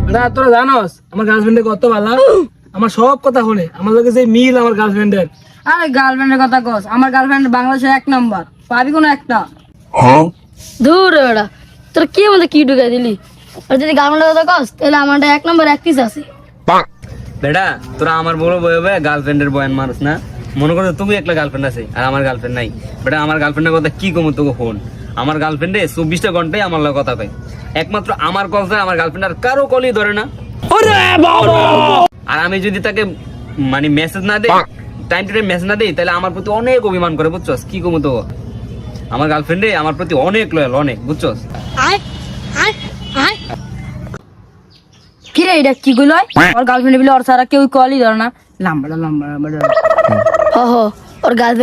বেটা তোরা জানোস আমার গার্লফ্রেন্ডের কত ভালো, আমার সব কথা শুনে, আমার লগে যে মিল আমার গার্লফ্রেন্ডের। আরে গার্লফ্রেন্ডের কথা কস, আমার গার্লফ্রেন্ড বাংলাদেশের 1 নাম্বার, পাবি কোনো একটা? দূর বেড়া, তোর কি মধ্যে কি ঢুকে দিলি? আর যদি গার্লফ্রেন্ডের কথা কস তাহলে আমারটা 1 নম্বর 1 পিস আছে। বেটা তোরা আমার বড় বয়ে বয়ে গার্লফ্রেন্ডের বয়ান মানুষ না, মনে করো তুমি একটা গার্লফ্রেন্ড আছে আর আমার গার্লফ্রেন্ড নাই। বেটা আমার গার্লফ্রেন্ডের কথা কি কমু তোকে ফোন, আমার গার্লফ্রেন্ডে 24টা ঘন্টায় আমার লগে কথা কয়, একমাত্র আমার কল যায়, আমার গার্লফ্রেন্ড আর কারো কলই ধরে না। আর আমি যদি তাকে মানে মেসেজ না দেই, টাইম টু টাইম মেসেজ না দেই, তাহলে আমার প্রতি অনেক অভিমান করে, বুঝছস? কি কমু তো, আমার গার্লফ্রেন্ডে আমার প্রতি অনেক লয়াল, অনেক, বুঝছস? কি রে এটা কি কইল? ওর গার্লফ্রেন্ড বলে ওর সারা কেউ কলই ধরে না। লাম্বাড়া লাম্বাড়া লাম্বাড়া। হ হ, ওর গার্লফ্রেন্ড